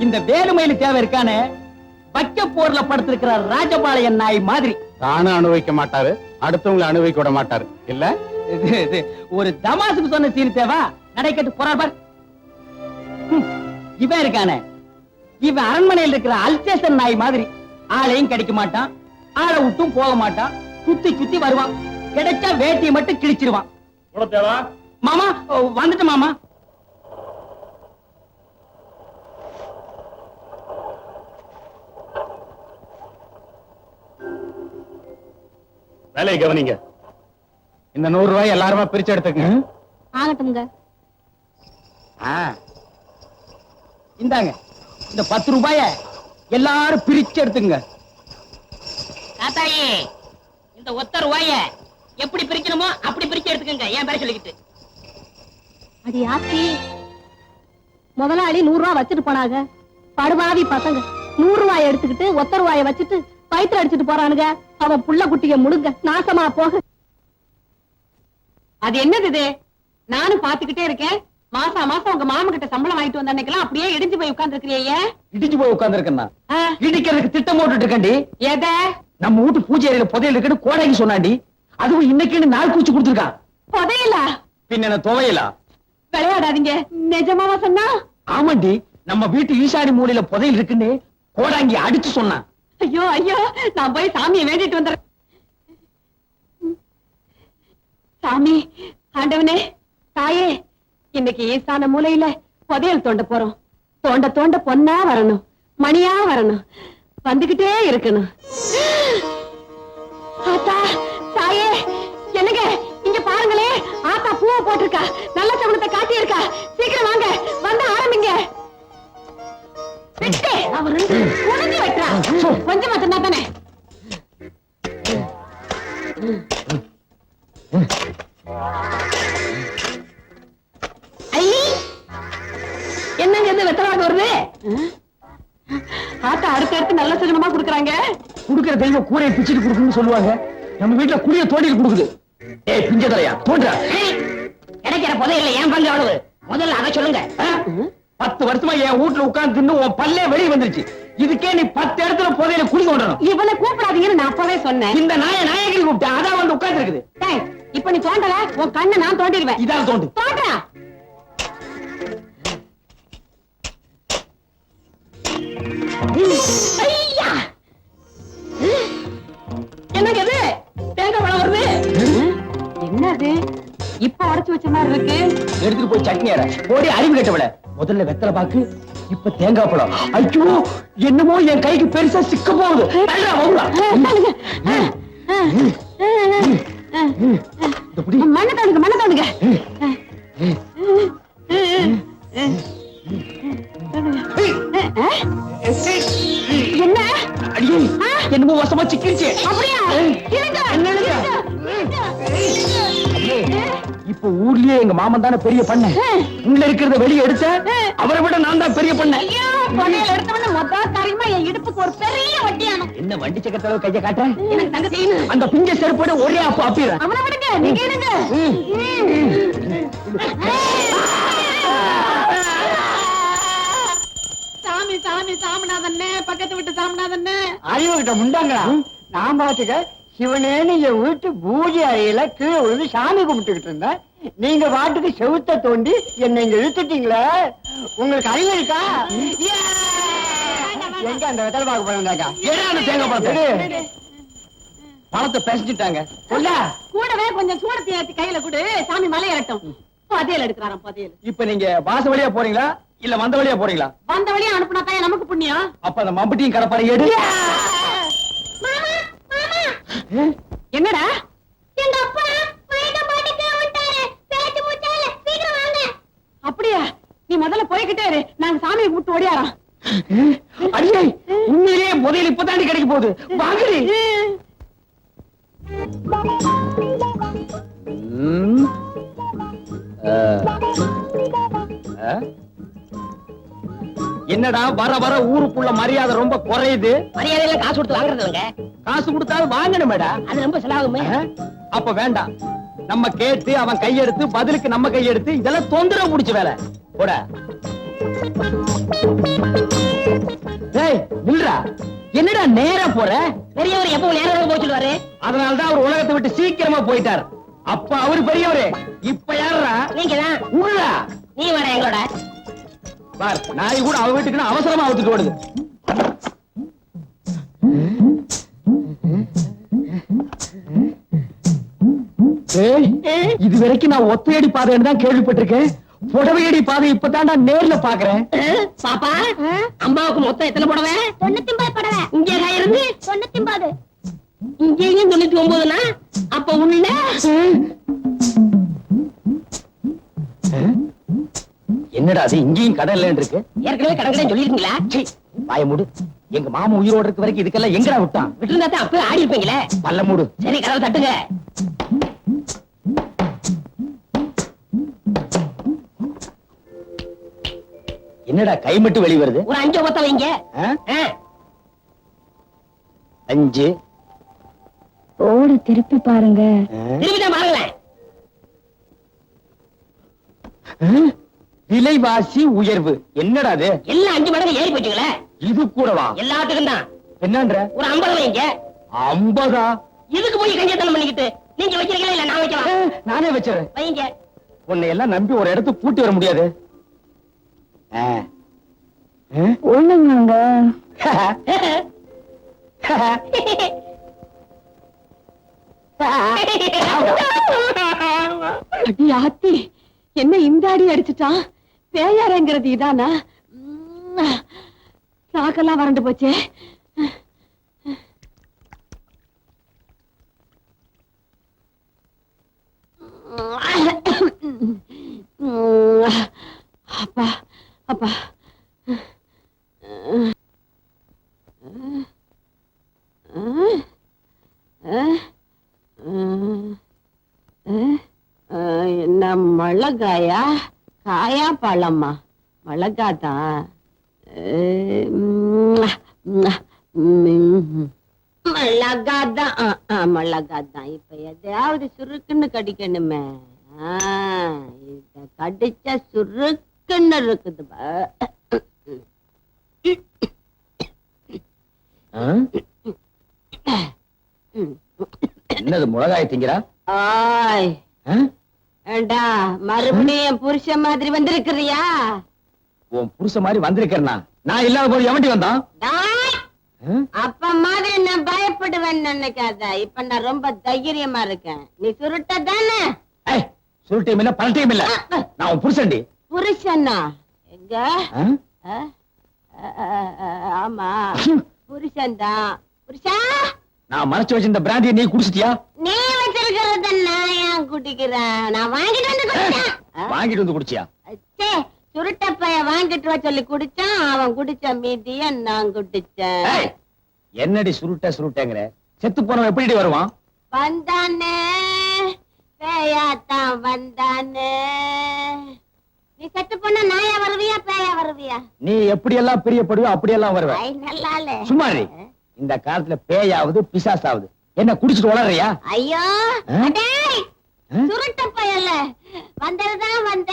இந்த வேலுமயிலு தேவை இருக்கானே பக்க போர்ல படுத்திருக்கிற ராஜபாளையன் நாய் மாதிரி. தானும் அனுபவிக்க மாட்டாரு, அடுத்தவங்களை அனுபவிக்க விட மாட்டாரு இல்ல. ஒரு தமாசுக்கு சொன்ன சீன் தேவா நடைக்கட்டு போறார் பார். இவன் இருக்கானே இவன் அரண்மனையில் இருக்கிற அல்சேஷன் நாய் மாதிரி. ஆளையும் கிடைக்க மாட்டான், ஆளை விட்டும் போக மாட்டான், சுத்தி சுத்தி வருவான். கிடைச்சா வேட்டியை மட்டும் கிழிச்சிருவான். மாமா வந்துட்டு மாமா. வேலையை கவனிங்க. இந்த 100 ரூபாய் எல்லாருமா பிரிச்சு எடுத்துங்க. ஆகட்டும்ங்க. இந்தாங்க இந்த 10 ரூபாய எல்லாரும் பிரிச்சு எடுத்துங்க. தாத்தாயி இந்த ஒத்த ரூபாய எப்படி பிரிக்கணுமோ அப்படி பிரிச்சு எடுத்துக்கங்க. ஏன் பேர சொல்லிக்கிட்டு அது யாத்தி முதலாளி 100 ரூபாய் வச்சுட்டு போனாங்க. படுபாவி பசங்க 100 ரூபாய் எடுத்துக்கிட்டு ஒத்த ரூபாய வச்சுட்டு வயிற்று அடிச்சுட்டு போறானுங்க. அவன் புள்ள குட்டிய முழுங்க நாசமா போக. அது என்னது இது? நானும் பாத்துக்கிட்டே இருக்கேன். மாசம் மாசம் உங்க மாமா கிட்ட சம்பளம் வாங்கிட்டு வந்த அன்னைக்கெல்லாம் அப்படியே இடிஞ்சு போய் உட்கார்ந்து இருக்கிறீங்க. இடிச்சு போய் உட்கார்ந்து இருக்கேன்னா இடிக்கிறதுக்கு திட்டம் போட்டுட்டு இருக்கண்டி. எத? நம்ம வீட்டு பூஜை அறையில புதையல் இருக்குன்னு கோடைக்கு சொன்னாண்டி. அதுவும் இன்னைக்கு நாள் கூச்சு கொடுத்துருக்கான். புதையலா? பின்ன என்ன துவையலா? விளையாடாதீங்க. நிஜமாவா சொன்னா? ஆமாண்டி, நம்ம வீட்டு ஈசானி மூலையில புதையல் இருக்குன்னு கோடாங்கி அடிச்சு சொன்னான். ஐயோ ஐயோ, நான் போய் சாமியை வேண்டிட்டு வந்துடுறேன். சாமி, ஆண்டவனே, தாயே, இன்னைக்கு ஈசான மூலையில புதையல் தோண்ட போறோம். தோண்ட தோண்ட பொன்னா வரணும், மணியா வரணும், வந்துகிட்டே இருக்கணும். ஆத்தா, தாயே, என்னங்க இங்க பாருங்களே, ஆத்தா பூவை போட்டிருக்கா, நல்ல சகுனத்தை காட்டி இருக்கா. சீக்கிரம் வாங்க, வந்து ஆரம்பிங்க. கொஞ்சமா சொன்னா தானே. என்னங்க இது வெத்தலாக வருது? ஆத்தா அடுத்து நல்ல சகுனமா குடுக்கறாங்க. குடுக்கிற தெய்வம் கூரையை பிச்சுட்டு குடுக்குன்னு சொல்லுவாங்க. நம்ம வீட்டுல குடிய தோண்டிட்டு குடுக்குது. ஏய் பிஞ்சதலையா தோன்றா. கிடைக்கிற புதையல்ல ஏன் பங்கு அவ்வளவு? முதல்ல அதை சொல்லுங்க. 10 வருஷமா என் வீட்டுல உட்கார்ந்து தின்னு உன் பல்லே வெளியே வந்துருச்சு. இதுக்கே நீ 10 இடத்துல புதையல குடி கொண்டணும். இவனை கூப்பிடாதீங்கன்னு நான் அப்பவே சொன்னேன். இந்த நாயகி கூப்பிட்டேன், அதான் வந்து உட்கார்ந்து இருக்குது. இப்ப நீ தோண்டல, உன் கண்ணை நான் தோண்டிடுவேன். இதான் தோண்டு. தோன்றா. என்னங்க இது? தேங்காய் பழம் வருது. என்னது? இப்ப உடைச்சு வச்ச மாதிரி இருக்கு. எடுத்துட்டு போய் சட்னி அரை. போடி அறிவு கேட்டவள. முதல்ல வெத்தலை பாக்கு, இப்ப தேங்காய் பழம். ஐயோ, என்னமோ என் கைக்கு பெருசா சிக்க போகுது. மண்ணை தோணுங்க, மண்ணை தோணுங்க. என்ன? அடியே, என்னமோ வசமா சிக்கிருச்சு. அப்படியா? இப்ப ஊர்லயே எங்க மாமன் தானே பெரிய பண்ண. உள்ள இருக்கிறத வெளியே எடுத்த அவரை விட நான் தான் பெரிய பண்ண. எடுத்தவன மொத்த காரியமா என் இடுப்புக்கு ஒரு பெரிய வட்டியானோ. என்ன வண்டி சக்கரத்துல கைய காட்டுறேன்? எனக்கு தங்க செய்யணும். அந்த பிஞ்ச செருப்போட ஒரே அப்ப அப்பிடுறேன். அவனை விடுங்க, நீங்க எடுங்க. சாமி சாமி சாமிநாதன்னே, பக்கத்து விட்டு சாமிநாதன்னே. அறிவு கிட்ட முண்டாங்களா? நான் பாத்துக்க சிவனேன்னு என் வீட்டு பூஜை அறையில கீழே விழுந்து சாமி கும்பிட்டுக்கிட்டு இருந்தேன். நீங்க பாட்டுக்கு செவுத்த தோண்டி என்னை இங்க இழுத்துட்டீங்களே. உங்களுக்கு அறிவு இருக்கா? எங்க அந்த வெத்தலை பாக்கு போறாங்க? தேங்காய் பழத்தை பழத்தை பேசிட்டாங்க. கூடவே கொஞ்சம் சூடத்தை ஏத்தி கையில கொடு, சாமி மலையேறட்டும். புதையல் எடுக்கிறாராம், புதையல். இப்ப நீங்க வாச வழியா போறீங்களா இல்ல வந்த வழியா போறீங்களா? வந்த வழியா அனுப்புனா தான் நமக்கு புண்ணியம். அப்ப அந்த மம்பட்டியும் கடப்பாறை எடு. என்னடா? எங்க அப்பா வயத பாட்டுக்கு வந்துட்டாரு. பேச்சு மூச்சால சீக்கிரம் வாங்க. அப்படியா? நீ முதல்ல போய்கிட்டே இரு, நாங்க சாமியை கூப்பிட்டு ஓடியாரோம். அடியே, உண்மையிலேயே முதல் இப்பதாண்டி கிடைக்க போகுது. வாங்கடி. என்னடா வர வர ஊருக்குள்ள மரியாதை ரொம்ப குறையுது. மரியாதையில காசு கொடுத்து வாங்குறது இல்லைங்க. காசு கொடுத்தாலும் வாங்கணுமேடா. அது ரொம்ப செலவாகுமே. அப்ப வேண்டாம், நம்ம கேட்டு அவன் கையெடுத்து பதிலுக்கு நம்ம கையெடுத்து இதெல்லாம் தொந்தரவு முடிச்ச வேலை. போட ஏன்டா நேரா போற? பெரியவர் எப்பவும் நேரம் போய் சொல்லுவாரு. அதனாலதான் அவர் உலகத்தை விட்டு சீக்கிரமா போயிட்டார். அப்ப அவரு பெரியவரு, இப்ப யாரா? நீங்கதான். உள்ளா நீ வர எங்களோட. பார், நாய் கூட அவ வீட்டுக்குன்னு அவசரமா அவுத்துட்டு ஓடுது. இது வரைக்கும் நான் ஒத்தையடி பாதைன்னு தான் கேள்விப்பட்டிருக்கேன். புடவையடி பாதை இப்பதான்டா நேர்ல பாக்குறேன். பாப்பா, அம்மாவுக்கு மொத்தம் எத்தனை புடவை? 99 படவை. இங்க இருந்து 99. இங்கேயும் 99னா அப்ப உள்ள என்னடா அது இங்கேயும் கடை இல்லன்னு இருக்கு? ஏற்கனவே கடற்கரை சொல்லிருக்கீங்களா? வாய மூடு. எங்க மாமா உயிரோட இருக்க வரைக்கும் இதுக்கெல்லாம் எங்கடா விட்டான்? விட்டுருந்தா தான் அப்பவே ஆடி இருப்பீங்களே. பல்ல மூடு. சரி, கதவை தட்டுங்க. என்னடா கை மட்டும் வெளி வருது? ஒரு 5 ஒத்த வைங்க. 5 ஓடு திருப்பி பாருங்க. திருப்பிதான் பாருங்களேன். விலைவாசி உயர்வு என்னடா அது? எல்லாம் 5 மடங்கு ஏறி போச்சுங்களே. இது கூடவா? எல்லாத்துக்கும் தான். என்னன்ற? ஒரு 50 வைங்க. 50? இதுக்கு போய் கஞ்சத்தனம் பண்ணிக்கிட்டு நீங்க வைக்கிறீங்களா இல்ல நான் வைக்கலாம்? நானே வச்சிடறேன். வைங்க. உன்னை எல்லாம் நம்பி ஒரு இடத்துக்கு கூட்டி வர முடியாது. ஒண்ணுங்க. அடி ஆத்தி, என்ன இந்த அடி அடிச்சுட்டான்? பேயாரங்கிறது இதானா? சாக்கெல்லாம் வறண்டு போச்சே. அப்பா அப்பா, என்ன மிளகாயா காயா பழமா? மிளகாதான். மிளகாதான் மிளகாதான். இப்ப எதையாவது சுருக்குன்னு கடிக்கணுமே. இத கடிச்சா சுருக்குன்னு இருக்குது. என்னது மிளகாய் திங்கிறா? ஆய் ஏண்டா, மறுபடியும் புருஷ மாதிரி வந்திருக்கிறியா? உன் புருஷ மாதிரி வந்திருக்கிறனா? நான் இல்லாத போது எவண்டி வந்தான்? அப்ப மாதிரி நான் பயப்படுவேன் நினைக்காத. இப்ப நான் ரொம்ப தைரியமா இருக்கேன். நீ சுருட்ட தானே? சுருட்டையும் இல்ல பல்ட்டையும் இல்ல. நான் உன் புருஷன்டி. புருஷனா? எங்க? ஆமா, புருஷன் தான். புருஷா, நான் மறைச்சு வச்சிருந்த பிராண்டியை நீ குடிச்சிட்டியா? நீ வச்சிருக்கிறத நான் ஏன் குடிக்கிறேன்? நான் வாங்கிட்டு வந்து குடிச்சேன். வாங்கிட்டு வந்து குடிச்சியா? சுருட்ட பைய வாங்கிட்டு வா சொல்லி குடிச்சான். அவன் குடிச்ச மீதிய நான் குடிச்சேன். என்னடி சுருட்ட சுருட்டங்கிற? செத்து போனவன் எப்படி வருவான்? வந்தானே, பேயாத்தான் வந்தானே. நீ செத்து போனா நாயா வருவியா பேயா வருவியா? நீ எப்படி எல்லாம் பிரியப்படுவோ அப்படியெல்லாம் வருவ. நல்லாலே சும்மா இந்த காலத்துல பேயாவது பிசாசாவது என்ன குடிச்சிட்டு வளர்றியா? ஐயோ, சுருட்ட பயல வந்ததுதான் வந்த.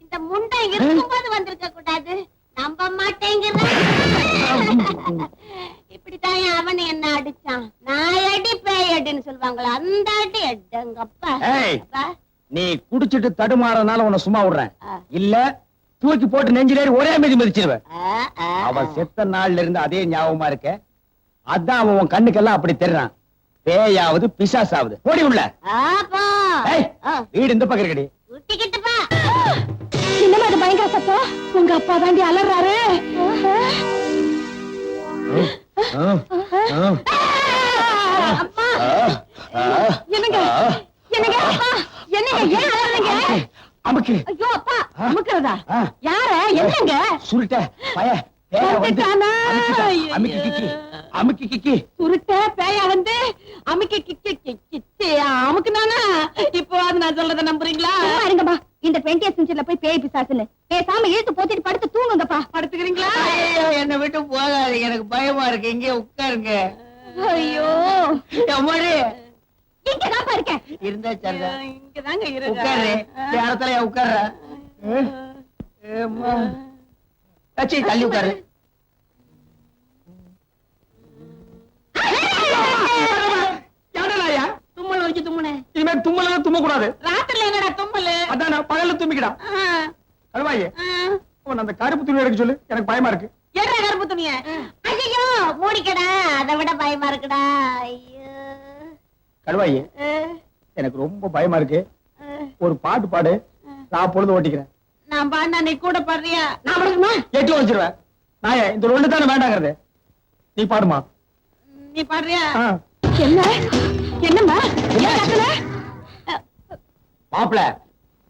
இந்த முண்டை இருக்கும்போது வந்திருக்க கூடாது. நம்ப மாட்டேங்கிற. இப்படித்தான் அவன் என்ன அடிச்சான். நான் அடி பேய் அடின்னு சொல்லுவாங்களா, அந்த அடி எங்கப்பா. நீ குடிச்சிட்டு தடுமாறனால உன்னை சும்மா விடுறேன். இல்ல தூக்கி போட்டு நெஞ்சிலேறி ஒரே மிதி மிதிச்சிருவேன். அவன் செத்த நாள்ல இருந்து அதே ஞாபகமா இருக்க. அதான் அவன் உன் கண்ணுக்கெல்லாம் அப்படி தெரிறான். பேயாவது பிசாசாவது. ஓடி உள்ள. வீடு இந்த பக்கம் இருக்கடி. என்னமா இது பயங்கர சத்தம்? உங்க அப்பா தாண்டி அலறாரு. என்னங்க என்னங்க அப்பா, என்னங்க ஏன் அலறீங்க? அமுக்கு. ஐயோ அப்பா, அமுக்குறதா? யார? என்னங்க? சுருட்ட பய பேயா வந்து அமுக்கி கிக்கி அமுக்கி கிக்கி. சுருட்ட பேயா வந்து அமுக்கி கிக்கி கிக்கி அமுக்குனானா? இப்போ அது நான் சொல்றத நம்புறீங்களா? பாருங்கப்பா, இந்த 20th செஞ்சுரில போய் பேய் பிசாசுன்னு பேசாம இழுத்து போத்திட்டு படுத்து தூங்குங்கப்பா. படுத்துக்கிறீங்களா? என்ன விட்டு போகாதீங்க, எனக்கு பயமா இருக்கு. இங்கே உட்காருங்க. ஐயோ அம்மாடி, இங்கதான் இருக்கேன். இருந்தா சரிதா. இங்கதாங்க உட்காரு. இடத்துல உட்கார்ற. தள்ளி உட்காரு. இனிமே தும்மல தும்ம கூடாது. ராத்திரில என்னடா தும்மலு? அதான் பகல்ல தும்பிக்கிடா. கல்வாயே அந்த கருப்பு துணி எடுக்க சொல்லு, எனக்கு பயமா இருக்கு. என்ன கருப்பு துணிய? ஐயோ மூடிக்கடா, அதை விட பயமா இருக்குடா. ஐயோ கல்வாயே எனக்கு ரொம்ப பயமா இருக்கு. ஒரு பாட்டு பாடு, நான் பொழுது ஓட்டிக்கிறேன். நான் பாண்டா, நீ கூட பாடுறியா? நான் பாடுமா? எட்டு வச்சிருவேன். நான் இந்த ஒண்ணு தானே வேண்டாங்கிறது. நீ பாடுமா? நீ பாடுறியா? என்ன என்னம்மா மாப்பிள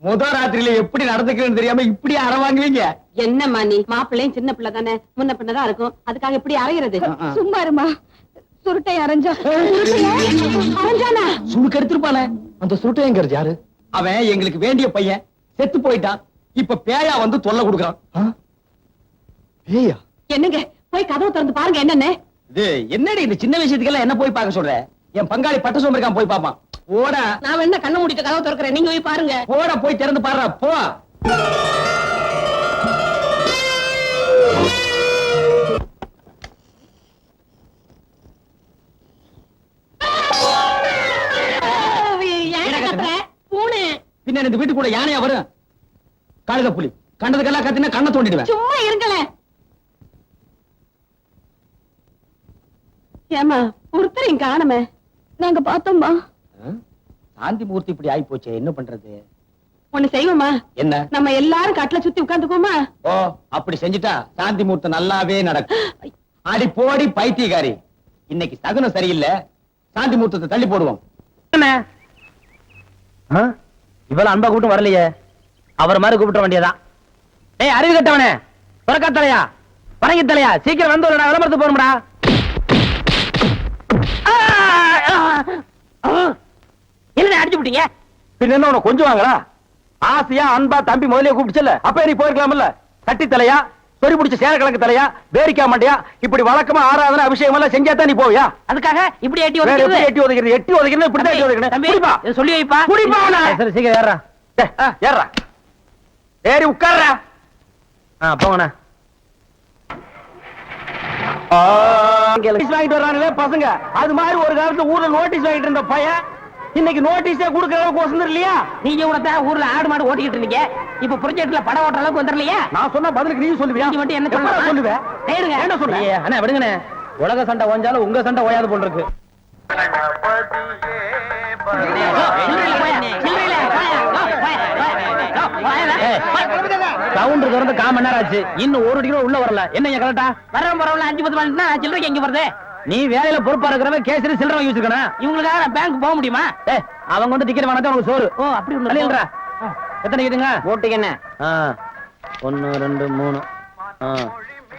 முதல் ராத்திரியில எப்படி நடந்துக்கிறேன்னு தெரியாம இப்படி அறவாங்குவீங்க? என்னம்மா நீ? மாப்பிள்ளையும் சின்ன பிள்ளை தானே, முன்ன பின்னதான் இருக்கும், அதுக்காக இப்படி அரைகிறது? சும்மா இருமா. சுருட்டை அரைஞ்சா அரைஞ்சானா? சுடுக்கு எடுத்திருப்பானே, அந்த சுருட்டை எங்க யாரு? அவன் எங்களுக்கு வேண்டிய பையன், செத்து போயிட்டான். இப்ப பேயா வந்து தொல்லை கொடுக்கறான். பேயா? என்னங்க, போய் கதவு திறந்து பாருங்க. என்னன்னு இது என்னடி இந்த சின்ன விஷயத்துக்கெல்லாம் என்ன போய் பார்க்க சொல்ற? என் பங்காளி பட்ட சோம்பேறிக்கான், போய் பாப்பான். போடா. நான் என்ன கண்ணை மூடிட்டு கதவு திறக்கிறேன், நீங்க போய் பாருங்க. போடா, போய் திறந்து பாடுறா, போ. பூனை பின்ன இந்த வீட்டுக்குள்ள யானையா வரும்? காளுக புலி கண்டதுக்கெல்லாம் கத்தினா கண்ணை தோண்டிடுவேன். சும்மா இருங்களேன். ஏமா ஒருத்தரையும் காணமே. நாங்க பார்த்தோம்மா. சாந்தி மூர்த்தி இப்படி ஆயி போச்சு, என்ன பண்றது? ஒண்ணு செய்வோமா? என்ன? நம்ம எல்லாரும் கட்டில சுத்தி உட்கார்ந்துக்கோமா? ஓ, அப்படி செஞ்சுட்டா சாந்தி மூர்த்தம் நல்லாவே நடக்கும். அடி போடி பைத்தியக்காரி, இன்னைக்கு சகுனம் சரியில்லை, சாந்தி மூர்த்தத்தை தள்ளி போடுவோம். இவ்வளவு அன்பா கூப்பிட்டு வரலையே, அவர் மாதிரி கூப்பிட வேண்டியதான். ஏய் அறிவு கட்டவனே, புறக்கத்தலையா பறங்கி தலையா, சீக்கிரம் வந்து விளம்பரத்து போகணும்டா. என்ன அடிச்சு விட்டீங்க? பின்ன என்ன உனக்கு கொஞ்சம் வாங்கடா? ஆசையா அன்பா தம்பி முதலே கூப்பிடுச்சல, அப்ப நீ போயிருக்கலாம்ல. கட்டி தலையா, சொறி பிடிச்ச சேர கலக்கு தலையா, வேரிக்கா மாட்டியா, இப்படி வழக்கமா ஆராதனை அபிஷேகம் எல்லாம் செஞ்சாதான் நீ போவியா? அதுக்காக இப்படி எட்டி வேற எப்படி ஒதுக்கிறது? எட்டி ஒதுக்கிறது? எட்டி ஒதுக்கிறது இப்படி தான் எட்டி ஒதுக்கணும். தம்பி, குடிப்பா. இதை சொல்லி வைப்பா. குடிப்பா அவனை. சரி சீக்கிரம் ஏறா. ஏறா, ஏறி உட்கார்றா. போங்கண்ணா. நோட்டீஸ் வாங்கிட்டு வர்றானுங்களே பசங்க, அது மாதிரி ஒரு காலத்துல ஊர்ல நோட்டீஸ் வாங்கிட்டு இருந்த பையன் இன்னைக்கு நோட்டீஸே கொடுக்கற அளவுக்கு வசந்தர் இல்லையா? நீங்க கூட ஊர்ல ஆடு மாடு ஓட்டிக்கிட்டு இருந்தீங்க, இப்ப ப்ரொஜெக்ட்ல படம் ஓட்டுற அளவுக்கு வந்துடலையா? நான் சொன்ன பதிலுக்கு நீ சொல்லுவியா? நீங்க மட்டும் என்ன எப்படா சொல்லணும்? சொல்லுவேன்? தேடுங்க. என்ன சொல்ற? அண்ணா விடுங்கண்ணே, உலக சண்டை ஓஞ்சாலும் உங்க சண்டை ஓயாது போல் இருக்கு. கவுண்டர் திறந்து 1/4 மணி நேரம் ஆச்சு, இன்னும் 1 கிலோ உள்ள வரல. என்ன கரெக்டா? வரவன் வரவங்கள 5-10 மணினா சில்லறைக்கு எங்க வருது? நீ வேலையில பொறுப்பா இருக்கிறவன் கேசரி சில்லறை வாங்கி வச்சிருக்கணும். இவங்களுக்காக நான் பேங்க் போக முடியுமா? அவங்க வந்து டிக்கெட் வாங்கினா உனக்கு சோறு. ஓ அப்படி ஒண்ணு. எத்தனை கிட்டுங்க போட்டீங்க? 1 2 3.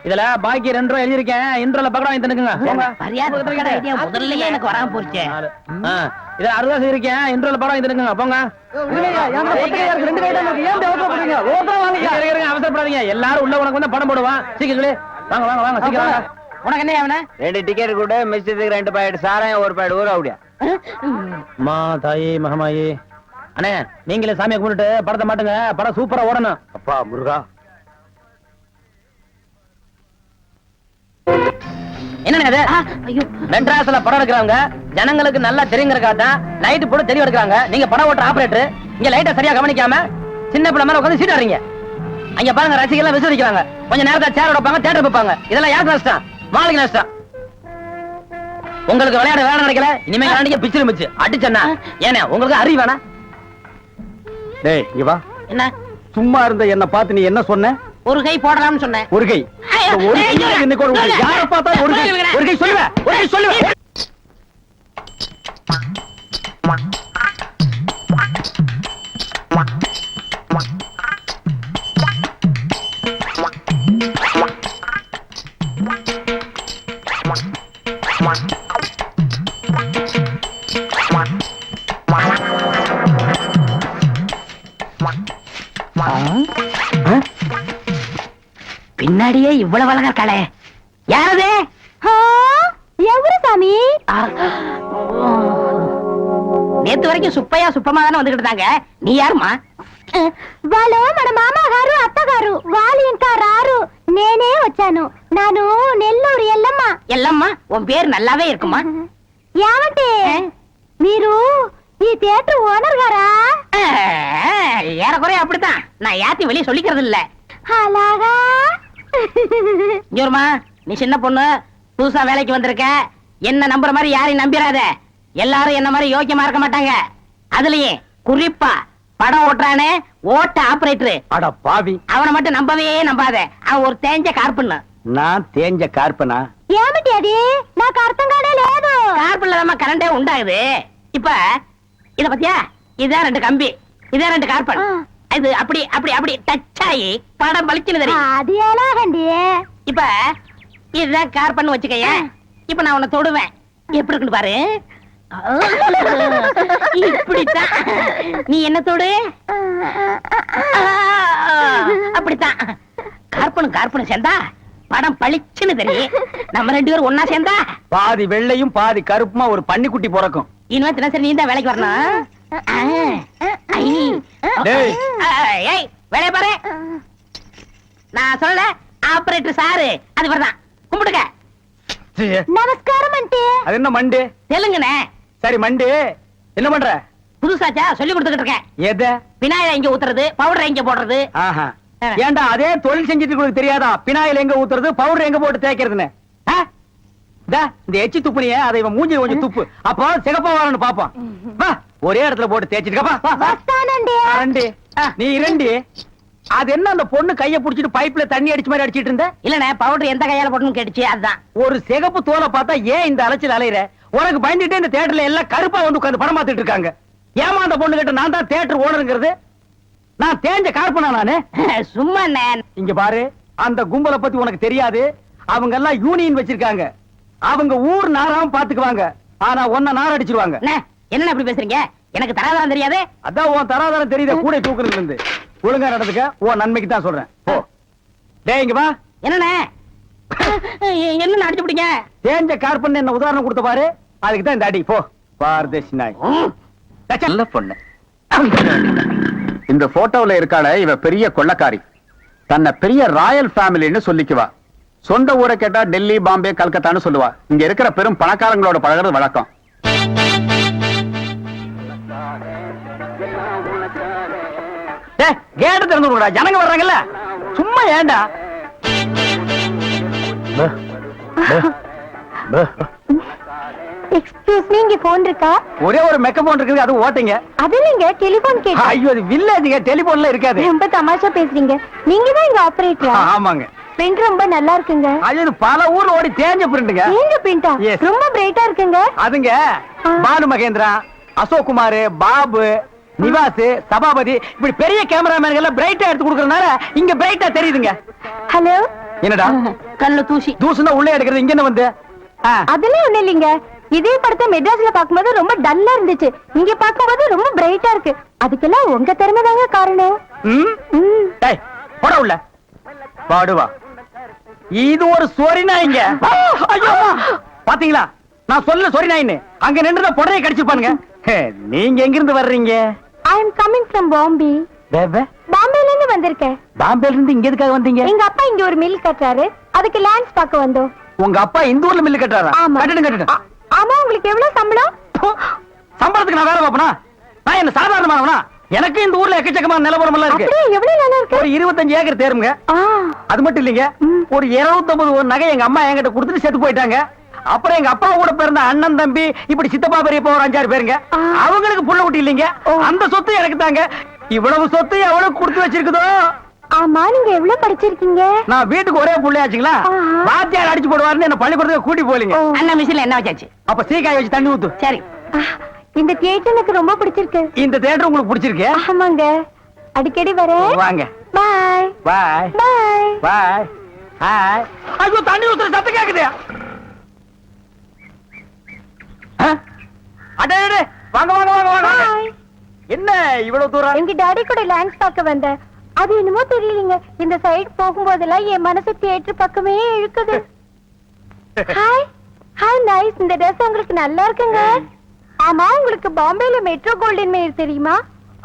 இதுல பாக்கி 2 ரூபாய் எழுதிருக்கேன், இன்ட்ரோல பக்கடா வாங்கி தந்துக்குங்க. முதல்லயே எனக்கு வராம போச்சு. இதுல 60 ரூபாய் இருக்கேன், இன்ட்ரோல படம் வாங்கி தந்துக்குங்க. போங்க. அவசரப்படாதீங்க, எல்லாரும் உள்ள உனக்கு வந்து படம் போடுவான். சீக்கிரம் வாங்க வாங்க வாங்க சீக்கிரம் வாங்க. உனக்கு என்ன அவன 2 டிக்கெட் கூட மிச்சத்துக்கு 2 பாக்கெட் சாராயம் 1 பாக்கெட் ஊற அப்படியா? மா தாயே மகமாயே. அண்ணே நீங்களே சாமியை கும்பிட்டு படத்தை மாட்டுங்க, படம் சூப்பரா ஓடணும். அப்பா முருகா. என்னங்க மெட்ராஸ்ல படம் எடுக்கிறவங்க ஜனங்களுக்கு நல்லா தெரியுங்கிறக்காக லைட் போட்டு தெளிவு எடுக்கிறாங்க. நீங்க படம் ஓட்டுற ஆபரேட்டர் இங்க லைட்டை சரியா கவனிக்காம சின்ன பிள்ளை மேல உட்காந்து சீட்டாடுறீங்க. அங்க பாருங்க ரசிகர்கள் விசாரிக்கிறாங்க, கொஞ்ச நேரத்தை சேர் வைப்பாங்க, தியேட்டர் வைப்பாங்க. இதெல்லாம் யாருக்கு நஷ்டம்? மாளுக்கு நஷ்டம். உங்களுக்கு விளையாட வேலை நடக்கல, இனிமே கரண்டிக்கு பிச்சிரு மிச்சு அடிச்சேன்னா ஏன்னா உங்களுக்கு அறிவு வேணா? டேய் இங்க வா. என்ன சும்மா இருந்த என்ன பார்த்து நீ என்ன சொன்ன? ஒரு கை போடலாம்னு சொன்னேன். ஒரு கை ஒரு கை இன்னைக்கு ஒரு கை. யாரை பார்த்தா ஒரு கை ஒரு கை சொல்லுவேன், ஒரு கை சொல்லுவேன். பின்னாடியே இவ்வளவு அழகா இருக்காளே, யாரது? எவரு சாமி? நேத்து வரைக்கும் சுப்பையா சுப்பமா தானே வந்துகிட்டு இருந்தாங்க, நீ யாருமா? వాళ్ళు మన మామగారు అత్తగారు వాళ్ళు ఇంకా రారు, నేనే వచ్చాను. నాను నెల్లూరు ఎల్లమ్మ. எல்லம்மா உன் பேர் நல்லாவே இருக்குமா? ఏమంటే మీరు ఈ தியேட்டர் ஓனர் காரா? ஏறக்குறைய அப்படித்தான். நான் யாத்தி வெளியே சொல்லிக்கிறது இல்ல. அழகா. ஜோர்மா, நீ சின்ன பொண்ணு, புதுசா வேலைக்கு வந்திருக்க. என்ன நம்புற மாதிரி யாரையும் நம்பிராத. எல்லாரும் என்ன மாதிரி யோக்கியமா இருக்க மாட்டாங்க. அதுலயும் குறிப்பா படம் ஓட்டுறானே ஓட்ட ஆபரேட்டர், அட பாவி, அவனை மட்டும் நம்பவே நம்பாத. அவன் ஒரு தேஞ்ச கார்பன். நான் தேஞ்ச கார்பனா? ఏమిటి అది? నాకు అర్థం కానే లేదు. கார்பன்ல தான் கரண்டே உண்டாகுது. இப்ப இத பத்தியா, இதான் 2 கம்பி, இதான் 2 கார்பன். இது அப்படி அப்படி அப்படி டச் ஆகி படம் பளிச்சுன்னு தெரியும். అది ఎలాగండి? இப்ப இதுதான் கார்பன் வச்சுக்கய. இப்ப நான் உன்னை தொடுவேன், எப்படி இருக்குன்னு பாரு. இப்படித்தான் நீ என்ன தொடு, அப்படித்தான். கார்பனும் கார்பனும் சேர்ந்தா படம் பளிச்சுன்னு தெரியும். நம்ம 2 பேரும் ஒன்னா சேர்ந்தா பாதி வெள்ளையும் பாதி கருப்புமா ஒரு பன்னிக்குட்டி பிறக்கும். இனிமே தினசரி நீ தான் வேலைக்கு வரணும். டேய். ஏய், வேலைய பாரு. நான் சொல்ல ஆபரேட்டர் சாரு அது வரதான். கும்பிடுங்க. நமஸ்காரம் ஆண்டி. அது என்ன மண்டு? தெலுங்குனே. சரி மண்டு, என்ன பண்ற? புதுசாச்சா சொல்லி கொடுத்துக்கிட்டு இருக்கேன். எத? விநாயகர் இங்க ஊத்துறது, பவுடர் இங்க போடுறது. ஆஹா. ஏண்டா அதே தொழில் செஞ்சுட்டு உங்களுக்கு தெரியாதா? பினாயில் எங்க ஊத்துறது, பவுடர் எங்க போட்டு தேய்க்கிறதுன்னு? இந்த எச்சி துப்புனிய அதை இவன் மூஞ்சி கொஞ்சம் துப்பு, அப்போ சிகப்பா வரணும்னு பாப்பான். வா, ஒரே இடத்துல போட்டு தேய்ச்சிட்டு వస్తానండి. நீ இரண்டி. அது என்ன அந்த பொண்ணு கைய புடிச்சிட்டு பைப்ல தண்ணி அடிச்ச மாதிரி அடிச்சிட்டு இருந்த? இல்லனே, பவுடர் எந்த கையால போடணும்னு கேட்டுச்சு, அதுதான். ஒரு சிகப்பு தோலை பார்த்தா ஏன் இந்த அலைச்சல் அலையிற? உனக்கு பயந்துட்டே இந்த தியேட்டர்ல எல்லாம் கருப்பா வந்து உட்கார்ந்து படம் பார்த்துட்டு இருக்காங்க. ஏமா அந்த பொண்ணு கிட்ட நான் தான் தியேட்டர் ஓனருங்கிறது? நான் தேஞ்ச கார்பனா நானு? சும்மா இங்க பாரு, அந்த கும்பலை பத்தி உனக்கு தெரியாது. அவங்க எல்லாம் யூனியன் வச்சிருக்காங்க. அவங்க ஊர் நாராவும் பாத்துக்குவாங்க. ஆனா உன்ன நார் அடிச்சிருவாங்க. என்ன இப்படி பேசுறீங்க? எனக்கு தராதரம் தெரியாது. அதான் உன் தராதரம் தெரியுத கூட தூக்குறதுல இருந்து. ஒழுங்கா நடந்துக்க, உன் நன்மைக்கு தான் சொல்றேன். போ. டேய் இங்க வா. என்னண்ணே என்ன அடிச்சு பிடிங்க? தேஞ்ச கார்பன் என்ன உதாரணம் கொடுத்த பாரு, அதுக்கு தான் இந்த அடி. போ பாரதேசி நாய். நல்ல பொண்ணு. இந்த போட்டோல இருக்காள இவ பெரிய கொள்ளக்காரி. தன்னை பெரிய ராயல் ஃபேமிலின்னு சொல்லிக்குவா. சொந்த ஊரை கேட்டா டெல்லி, பாம்பே, கல்கத்தான்னு சொல்லுவா. இங்க இருக்கிற பெரும் பணக்காரங்களோட பழகிறது வழக்கம். கேட்ட திறந்து விடுடா, ஜனங்க வர்றாங்கல்ல. சும்மா ஏண்டா? எக்ஸ்கியூஸ் மீ, இங்க போன் இருக்கா? ஒரே ஒரு மெக்க போன் இருக்குது, அது ஓட்டிங்க. அது இல்லைங்க, டெலிபோன் கேட்டேன். ஐயோ, அது வில்லேஜ்ங்க, டெலிபோன்ல இருக்காது. ரொம்ப தமாஷா பேசுறீங்க. நீங்க தான் இங்க ஆபரேட்டரா? ஆமாங்க. பிரிண்ட் ரொம்ப நல்லா இருக்குங்க. அது பல ஊர்ல ஓடி தேஞ்ச பிரிண்டுங்க. நீங்க பிரிண்டா? Yes. ரொம்ப பிரைட்டா இருக்குங்க. அதுங்க பானு மகேந்திரா, அசோக் குமார், பாபு, நிவாஸ், சபாபதி, இப்படி பெரிய கேமராமேன்கள் எல்லாம் பிரைட்டா எடுத்து கொடுக்கறதுனால இங்க பிரைட்டா தெரியுதுங்க. ஹலோ. என்னடா கல்லு தூசி தூசுனா உள்ளே எடுக்கிறது, இங்க என்ன வந்து? அதெல்லாம் ஒண்ணு இல்லைங்க. இதே படத்தை மெட்ராஸ்ல பாக்கும்போது ரொம்ப டல்லா இருந்துச்சு, இங்க பாக்கும்போது ரொம்ப பிரைட்டா இருக்கு. அதுக்கெல்லாம் உங்க திறமை தாங்க காரணம். டேய் போட உள்ள பாடுவா. இது ஒரு சொரி நாய்ங்க. ஐயோ பாத்தீங்களா, நான் சொல்ல சொரி நாயின்னு. அங்க நின்று புடனையை கடிச்சிருப்பானுங்க. நீங்க எங்க இருந்து வர்றீங்க? ஐ அம் கமிங் ஃப்ரம் பாம்பே. பாம்பேல இருந்து வந்திருக்கேன். பாம்பேல இருந்து இங்க எதுக்காக வந்தீங்க? எங்க அப்பா இங்க ஒரு மில் கட்டுறாரு, அதுக்கு லேண்ட்ஸ் பார்க்க வந்தோம். உங்க அப்பா இந்த ஊர்ல மில்லு கட்டுறாரா? ஆமா. கட்டுங்க. ஆமா. உங்களுக்கு எவ்வளவு சம்பளம்? சம்பளத்துக்கு நான் வேலை பார்ப்பனா? நான் என்ன சாதாரணமானவனா? எனக்கு இந்த ஊர்ல எக்கச்சக்கமான நிலவரம் எல்லாம் இருக்கு. அப்படியே எவ்வளவு நல்லா இருக்கு? ஒரு 25 ஏக்கர் தேருங்க. அது மட்டும் இல்லைங்க, ஒரு 250 நகை எங்க அம்மா என்கிட்ட கொடுத்துட்டு செத்து போயிட்டாங்க. அப்புறம் எங்க அப்பா கூட பிறந்த அண்ணன், தம்பி, இப்படி சித்தப்பா, பெரியப்பா ஒரு 5-6 பேருங்க. அவங்களுக்கு புள்ள குட்டி இல்லைங்க. அந்த சொத்து எனக்கு தாங்க. இவ்வளவு சொத்து எவ்வளவு கொடுத்து வச்சிருக்குதோ. ஆமா, நீங்க எவ்வளவு படிச்சிருக்கீங்க? நான் வீட்டுக்கு ஒரே புள்ளையாச்சுங்களா, வாத்தியார் அடிச்சு போடுவாருன்னு என்ன பள்ளிக்கூடத்துக்கு கூட்டி போலீங்க. அண்ணா மிஷின்ல என்ன வச்சாச்சு? அப்ப சீக்காய் வச்சு தண்ணி ஊத்து. சரி. இந்த தியேட்டர் எனக்கு ரொம்ப பிடிச்சிருக்கு. இந்த தியேட்டர் உங்களுக்கு பிடிச்சிருக்கு? ஆமாங்க, அடிக்கடி வரேன். வாங்க. பாய் பாய் பாய் பாய். ஹாய். ஐயோ, தண்ணி ஊத்துற சத்தம் கேக்குது. அடே வாங்க வாங்க வாங்க வாங்க. பாய். என்ன இவ்வளவு தூரம்? எங்க டாடி கூட லேண்ட்ஸ் பார்க்க வந்தேன். அது என்னமோ தெரியலங்க, இந்த சைடு போகும்போதெல்லாம் என் மனசு தியேட்டர் பக்கமே இழுக்குது. Hi hi, nice. இந்த ட்ரெஸ் உங்களுக்கு நல்லா இருக்குங்க. ஆமா, உங்களுக்கு பாம்பேல மெட்ரோ கோல்டன் மேயர் தெரியுமா?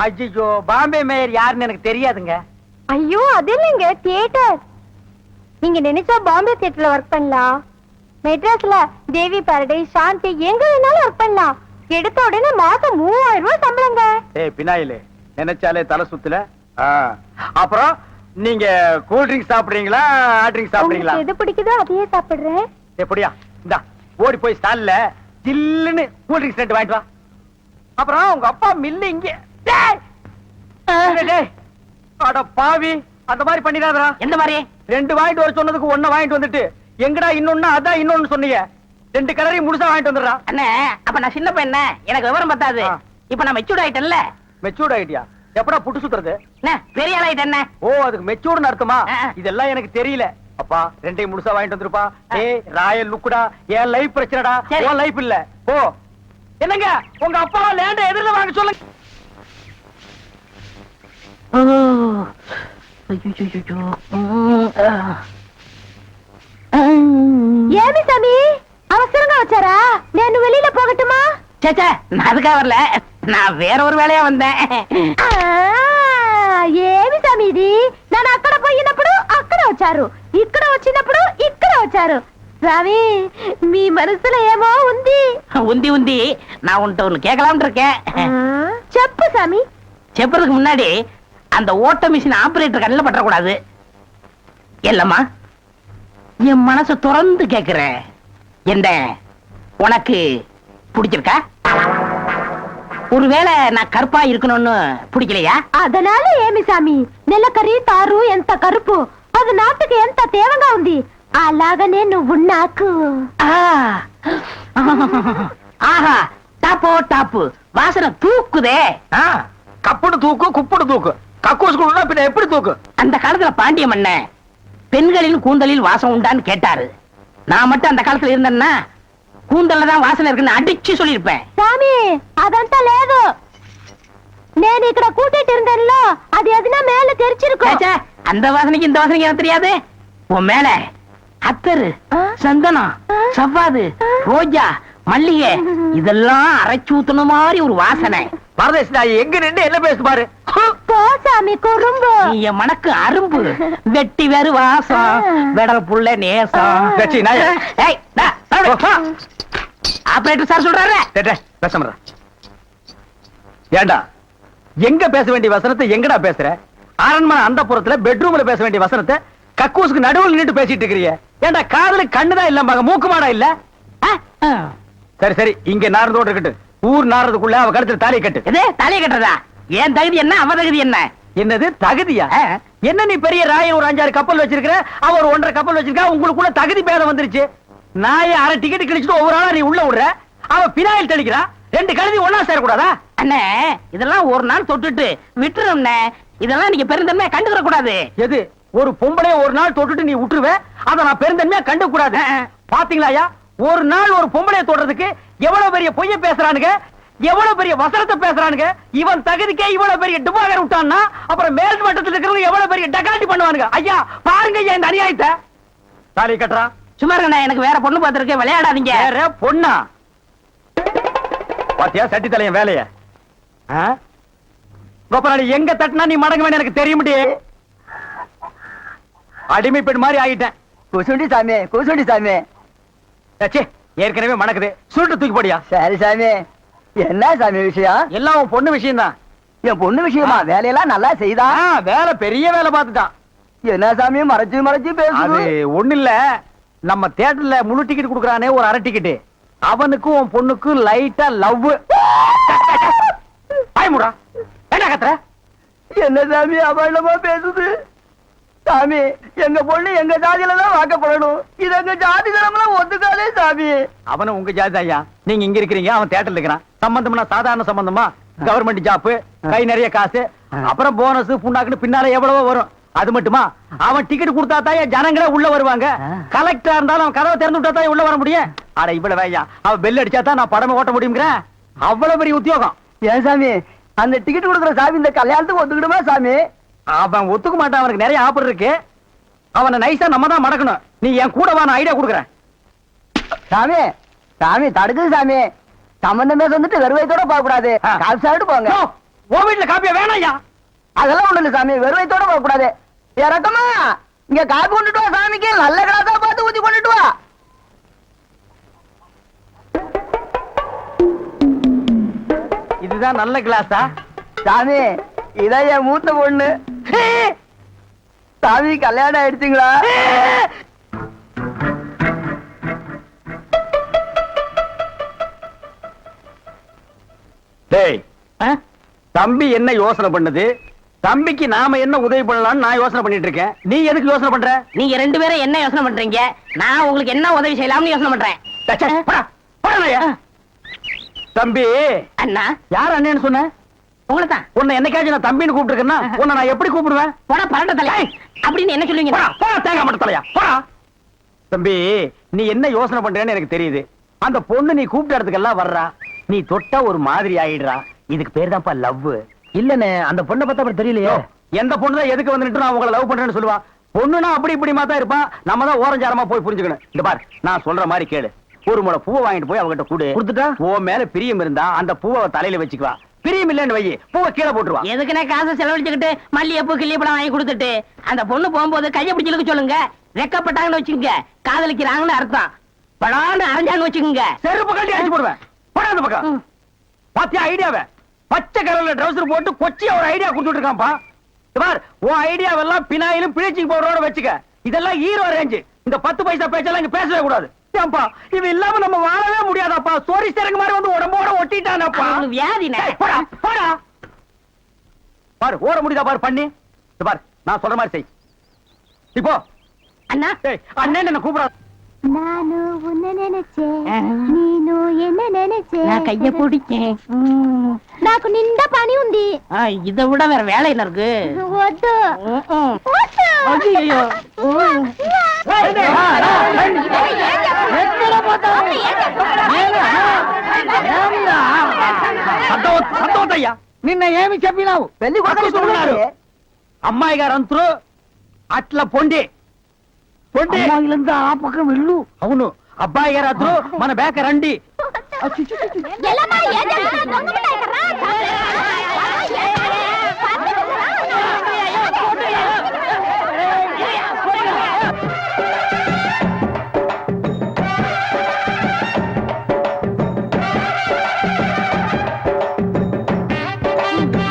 ஐயோ, பாம்பே மேயர் யாருன்னு எனக்கு தெரியாதுங்க. ஐயோ, அது இல்லைங்க, தியேட்டர். நீங்க நினைச்சா பாம்பே தியேட்டர்ல ஒர்க் பண்ணலாம். மெட்ராஸ்ல தேவி பாரடைஸ், சாந்தி, எங்க வேணாலும் ஒர்க் பண்ணலாம். எடுத்த உடனே மாசம் 3000 ரூபாய் சம்பளங்க. ஏய் பினாயிலே, நினைச்சாலே தலை சுத்துல. அப்புறம் நீங்க கூல் ட்ரிங்க்ஸ் சாப்பிடுறீங்களா, ஹாட் ட்ரிங்க்ஸ் சாப்பிடுறீங்களா? உங்களுக்கு எது பிடிக்குதோ அதையே சாப்பிடுறேன். எப்படியா? இந்தா ஓடி போய் ஸ்டால்ல ஜில்லுன்னு கூல் ட்ரிங்க்ஸ் ரெண்டு வாங்கிட்டு வா. அப்புறம் உங்க அப்பா மில்லு இங்க. டேய்! டேய்! அட பாவி, அந்த மாதிரி பண்ணிடாதடா. எந்த மாதிரி? ரெண்டு வாங்கிட்டு வர சொன்னதுக்கு ஒண்ணு வாங்கிட்டு வந்துட்டு எங்கடா இன்னொன்னு அதான் இன்னொன்னு சொன்னீங்க. ரெண்டு கலரையும் முழுசா வாங்கிட்டு வந்துடுறா. அண்ணே, அப்ப நான் சின்ன பையன், எனக்கு விவரம் பத்தாது. இப்ப நான் மெச்சூர்ட் ஆயிட்டேன்ல. மெச்சூர்ட் ஆயிட்டியா? எப்படா புட்டு சுத்துறது? பெரிய ஆள் ஆயிட்டேன். ஓ, அதுக்கு மெச்சூர்னு அர்த்தமா? இதெல்லாம் எனக்கு தெரியல. அப்பா ரெண்டையும் முழுசா வாங்கிட்டு வந்துருப்பா. ஏய் ராயல் லுக்குடா, என் லைஃப் பிரச்சனைடா, உன் லைஃப் இல்ல. ஓ என்னங்க, உங்க அப்பா லேண்ட எதிரில வாங்க சொல்லுங்க. ஏமி சாமி அவசரங்க வச்சாரா? நான் வெளியில போகட்டுமா? சேச்சே, நான் அதுக்காக வரல, நான் வேற ஒரு வேலையா வந்தேன். ఏమి సమీది నన్ను అక్కడ పోయినప్పుడు అక్కడ వచ్చారు, ఇక్కడ వచ్చినప్పుడు ఇక్కడ వచ్చారు. స్వామి మీ మనసులో ఏమో ఉంది. உந்தி உந்தி நான் உன்கிட்ட ஒண்ணு கேட்கலாம்னு இருக்கேன். చెప్పు சாமி. செப்பறதுக்கு முன்னாடி அந்த ஓட்ட மிஷின் ஆபரேட்டர் கண்ணில் பற்றக்கூடாது. இல்லம்மா, என் மனசை திறந்து கேட்கிறேன். என்ன உனக்கு பிடிச்சிருக்கா? ஒருவேளை நான் கருப்பா இருக்கணும்னு பிடிக்கலையா? அதனால ఏమి సామి, నెలకరి తారు ఎంత కరుపు, అది నాటుకు ఎంత తేవంగా ఉంది. అలాగనే నువ్వు నాకు. ஆஹா, டாப்போ டாப்பு, வாசனை தூக்குதே. கப்புடு தூக்கு, குப்புடு தூக்கு, கக்கூஸ் குடுனா பின்ன எப்படி தூக்கு? அந்த காலத்துல பாண்டிய மன்னன் பெண்களின் கூந்தலில் வாசம் உண்டான்னு கேட்டாரு. நான் மட்டும் அந்த காலத்துல இருந்தேன்னா கூந்தல்ல தான் வாசனை இருக்குன்னு அடிச்சு சொல்லிருப்பேன். சாமி అదంతా లేదు, నేను ఇక్కడ కూటిட்டு இருந்தேன்ல, அது எதுனா மேல தெரிச்சிருக்கும். ச்சே, அந்த வாசனைக்கு இந்த வாசனைக்கு எனக்கு தெரியாது. உன் மேல அத்தரு, சந்தனம், சவ்வாது, ரோஜா, மல்லிகை இதெல்லாம் அரைச்சு ஊத்துன மாதிரி ஒரு வாசனை. பரதேசி நாய் எங்க நின்று என்ன பேசு பாரு. போ சாமி குறும்பு. நீ என் மனக்கு அரும்பு, வெட்டி வேறு வாசம், வெடல் புள்ள நேசம். கட்சி நாய். ஏய், ஆபரேட்டர் சார் சொல்றாரு. பேச ஏண்டா, எங்க பேச வேண்டிய வசனத்தை எங்கடா பேசுற? அரண்மனை அந்த புறத்துல பெட்ரூம்ல பேச வேண்டிய வசனத்தை கக்கூசுக்கு நடுவில் நின்று பேசிட்டு இருக்கிறீங்க. ஏண்டா காதுல கண்ணுதான் இல்ல, மூக்கு மாடா இல்ல? சரி சரி, இங்க நாரதோடு இருக்கட்டும், ஊர் நாரதுக்குள்ள அவ கழுத்துல தாலியை கட்டு. எது தாலியை கட்டுறதா? ஏன் தகுதி என்ன, அவ தகுதி என்ன? என்னது தகுதியா? என்ன நீ பெரிய ராயன் ஒரு 5-6 கப்பல் வச்சிருக்கிற, அவர் 1.5 கப்பல் வச்சிருக்கா, உங்களுக்குள்ள தகுதி பேதம் வந்துருச்சு. நாயை அரை டிக்கெட் கிழிச்சிட்டு ஒவ்வொரு ஆளா நீ உள்ள விடுற, அவ பினாயில் தெளிக்கிறா. 2 கழுதி ஒன்னா சேரக்கூடாதா? அண்ணே, இதெல்லாம் ஒரு நாள் தொட்டுட்டு விட்டுரும். இதெல்லாம் நீங்க பெருந்தன்மையா கண்டுக்கிற கூடாது. எது ஒரு பொம்பளைய ஒரு நாள் தொட்டுட்டு நீ விட்டுருவ, அத நான் பெருந்தன்மையா கண்டு கூடாது. பாத்தீங்களா, ஒரு நாள் ஒரு பொம்பளைய தொடுறதுக்கு எவ்வளவு பெரிய பொய்ய பேசுறானுங்க, எவ்வளவு பெரிய வசனத்தை பேசுறானுங்க. இவன் தகுதிக்கே இவ்வளவு பெரிய டிபாகர் விட்டான்னா, அப்புறம் மேல் மட்டத்தில் இருக்கிறவங்க எவ்வளவு பெரிய டகாட்டி பண்ணுவானுங்க. ஐயா பாருங்க ஐயா இந்த அநியாயத்தை. தாலி கட்டுறா. சும்மா இருங்க, எனக்கு வேற பொண்ணு பார்த்திருக்கேன், விளையாடாதீங்க. வேற பொண்ணா? பாத்தியா சட்டி தலையன் வேலைய? கோபராணி எங்க தட்டினா நீ மடங்க வேணும் எனக்கு தெரியும். அடிமை பெண் மாதிரி ஆகிட்டேன். குசுண்டி சாமி, குசுண்டி சாமி. ஏற்கனவே மணக்குது, சுருட்டு தூக்கி போடியா. சரி சாமி, என்ன சாமி விஷயம்? எல்லாம் உன் பொண்ணு விஷயம் தான். என் பொண்ணு விஷயமா? வேலையெல்லாம் நல்லா செய்தா? வேலை பெரிய வேலை பார்த்துட்டான். என்ன சாமி மறைச்சு மறைச்சு அது பேசுது? ஒண்ணு இல்ல, நம்ம தியேட்டர்ல முழு டிக்கெட் குடுக்கறானே ஒரு அரை டிக்கெட், அவனுக்கும் உன் பொண்ணுக்கும் லைட்டா லவ். பயமுடா, என்ன கத்துற? என்ன சாமி அபண்டமா பேசுது? சாமி எங்க பொண்ணு எங்க ஜாதியில தான் வாக்கப்படணும், இது எங்க ஜாதி தரம்லாம் ஒத்துக்காதே சாமி. அவனும் உங்க ஜாதி ஐயா, நீங்க இங்க இருக்கிறீங்க, அவன் தியேட்டர்ல இருக்கிறான். சம்பந்தம்னா சாதாரண சம்பந்தமா? கவர்மெண்ட் ஜாப், கை நிறைய காசு, அப்புறம் போனஸ் புண்ணாக்குன்னு பின்னால எவ்வளவோ வரும். அது மட்டுமா, அவன் டிக்கெட் கொடுத்தா தான் ஜனங்களே உள்ள வருவாங்க. கலெக்டரா இருந்தாலும் அவன் கதவை திறந்து விட்டா தான் உள்ள வர முடியும். அட இவ்வளவு ஐயா, அவன் பெல் அடிச்சா தான் நான் படமே ஓட்ட முடியுங்கிறேன். அவ்வளவு பெரிய உத்தியோகம். ஏன் சாமி அந்த டிக்கெட் கொடுக்குற சாமி இந்த கல்யாணத்துக்கு ஒத்துக்கிடுமா சாமி? அவன் ஒத்துக்க மாட்டான், அவனுக்கு நிறைய ஆஃபர் இருக்கு. அவனை நைஸா நம்ம தான் மடக்கணும். நீ என் கூட வா, நான் ஐடியா கொடுக்குறேன். சாமி சாமி தடுக்குது சாமி, சம்பந்தமே வந்துட்டு வெறுவைத்தோட போக கூடாது, காசு சாப்பிட்டு போங்க. உன் வீட்டுல காப்பியா வேணாம் ஐயா? அதெல்லாம் ஒண்ணு இல்ல சாமி, வெறுவைத்தோட போக கூடாது. இறக்கமா இங்க காப்பி கொண்டுட்டு வா, சாமிக்கு நல்ல கிளாஸா பார்த்து ஊத்தி கொண்டுட்டு வா. இதுதான் நல்ல கிளாஸா? சாமி இதான் என் மூத்த பொண்ணு. சாமி கல்யாணம் ஆயிடுச்சுங்களா? டேய், தம்பி என்ன யோசனை பண்ணுது? தம்பிக்கு நாம என்ன உதவி பண்ணலாம்னு நான் யோசனை பண்ணிட்டு இருக்கேன். நீ எதுக்கு யோசனை பண்ற? நீங்க 2 பேரும் என்ன யோசனை பண்றீங்க? நான் உங்களுக்கு என்ன உதவி செய்யலாம்னு யோசனை பண்றேன். தம்பி அண்ணா, யார் அண்ணன்னு சொன்ன? உங்களை தான். உன்னை என்னைக்காச்சும் நான் தம்பின்னு கூப்பிட்டுருக்கேன்னா உன்னை நான் எப்படி கூப்பிடுவேன்? போடா பரட்ட தலை அப்படின்னு என்ன சொல்லுவீங்க? போடா தேங்காய் மட்டும் தலையா போடா. தம்பி நீ என்ன யோசனை பண்றேன்னு எனக்கு தெரியுது. அந்த பொண்ணு நீ கூப்பிட்ட இடத்துக்கெல்லாம் வர்றா, நீ தொட்டா ஒரு மாதிரி ஆயிடுறா. இதுக்கு பேர் தான்ப்பா லவ். இல்லனே, அந்த பொண்ணை பார்த்தா அப்படி தெரியலையே. எந்த பொண்ணு தான் எதுக்கு வந்துட்டு நான் உங்களை லவ் பண்றேன்னு சொல்லுவா? பொண்ணுனா அப்படி இப்படி தான் இருப்பான். நம்ம தான் ஓரஞ்சாரமா போய் புரிஞ்சுக்கணும். இந்த பார், நான் சொல்ற மாதிரி கேளு. ஒரு முளை பூவை வாங்கிட்டு போய் அவகிட்ட கொடுத்துட்டா உன் மேல பிரியம் இருந்தா அந்த பூவை தலையில வச்சுக்குவா. பிரியம் இல்லன்னு வை, பூவை கீழே போட்டுருவா. எதுக்குன்னா காசை செலவழிச்சுக்கிட்டு மல்லிகைப்பூ கிள்ளிப்பழம் வாங்கி கொடுத்துட்டு அந்த பொண்ணு போகும்போது கையை பிடிச்சிருக்க சொல்லுங்க. ரெக்கப்பட்டாங்கன்னு வச்சுக்கோங்க, காதலிக்கிறாங்கன்னு அர்த்தம். பழான்னு அரைஞ்சான்னு வச்சுக்கோங்க, செருப்பு கட்டி அடிச்சு போடுவேன். போடா அந்த பக்கம். பாத்தியா ஐடியாவை? பச்சை கலர்ல ட்ரவுசர் போட்டு கொச்சியா ஒரு ஐடியா கொடுத்துட்டு இருக்கான்ப்பா. பார், உன் ஐடியாவெல்லாம் பினாயிலும் பிளீச்சிங் பவுடரோட வச்சுக்க. இதெல்லாம் ஹீரோ ரேஞ்சு. இந்த 10 பைசா பேச்செல்லாம் இங்க பேசவே கூடாது. ஏன்பா இது இல்லாம நம்ம வாழவே முடியாதாப்பா? சோரி சரக்கு மாதிரி வந்து உடம்போட ஒட்டிட்டானப்பா. வியாதினே. போடா போடா. பாரு ஓட முடியுதா பாரு பண்ணி. பாரு நான் சொல்ற மாதிரி செய். இப்போ அண்ணா, அண்ணன் என்ன கூப்பிடாது. நானு உன்னை நினைச்சேன், நீனு என்ன நினைச்சேன். நான் கைய பிடிச்சேன். నాకు నిండా పని ఉంది. இதை விட வேற வேலை என்ன இருக்கு? వద్దు ஐயோ, నిన్న ఏమి చెప్పినావు? పెళ్లి కొడుకున్నారు అమ్మాయి గారు అంతరు అట్లా పొండి పొండి ఆ పక్కన వెళ్ళు. అవును అబ్బాయి గారు అతను మన బేక రండి. ఎల్లమ్మా, ఏం చేస్తున్నావు? దొంగముండా ఇక్కడ రా.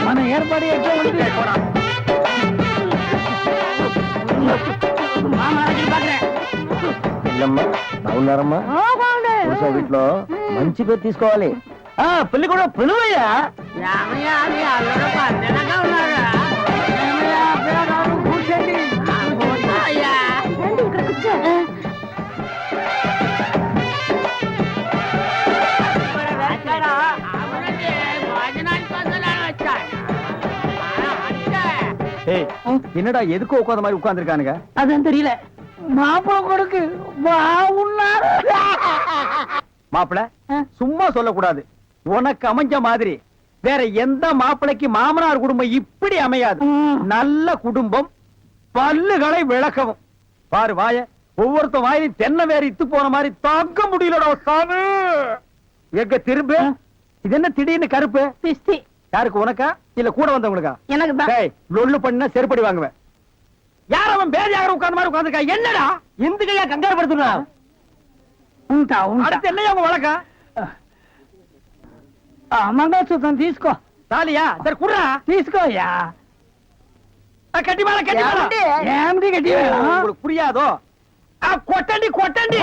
మన ఏర్పాటు ఎట్లా ఉంది? బాగున్నారమ్మా? వీటిలో మంచి పేరు తీసుకోవాలి. పెళ్లి కూడా పిలువయ్యా. కూర్చోండి. రండి, ఇక్కడ కూర్చో. என்னடா எதுக்கு உட்காந்த மாதிரி உட்கார்ந்துருக்கானுங்க? அதுவும் தெரியல. மாப்பிள கொடுக்கு மாப்பிள சும்மா சொல்லக்கூடாது. உனக்கு அமைஞ்ச மாதிரி வேற எந்த மாப்பிளைக்கு மாமனார் குடும்பம் இப்படி அமையாது. நல்ல குடும்பம், பல்லுகளை விளக்கவும். பாரு வாய, ஒவ்வொருத்த வாயிலும் தென்னை வேற இத்து போன மாதிரி தாக்க முடியலடா சாமி. எங்க திரும்ப இது என்ன திடீர்னு கருப்பு? பிஸ்தி. யாருக்கு, உனக்கா இல்ல கூட வந்தவங்களுக்கா? எனக்கு தான். லொல்லு பண்ண செருப்படி வாங்குவேன். யார் அவன் பேதியாக உட்கார்ந்த மாதிரி உட்கார்ந்துருக்கா? என்னடா இந்த கையா கங்காரு படுத்துனா? அடுத்து என்னையா உங்க வழக்கா? మంగళసూత్రం తీసుకో. தாலியா? சரி குடுறா. తీసుకోయా. கட்டி மேல கட்டி மேல. ఏమిటి గట్టి? உங்களுக்கு புரியாதோ? கொட்டண்டி கொட்டண்டி.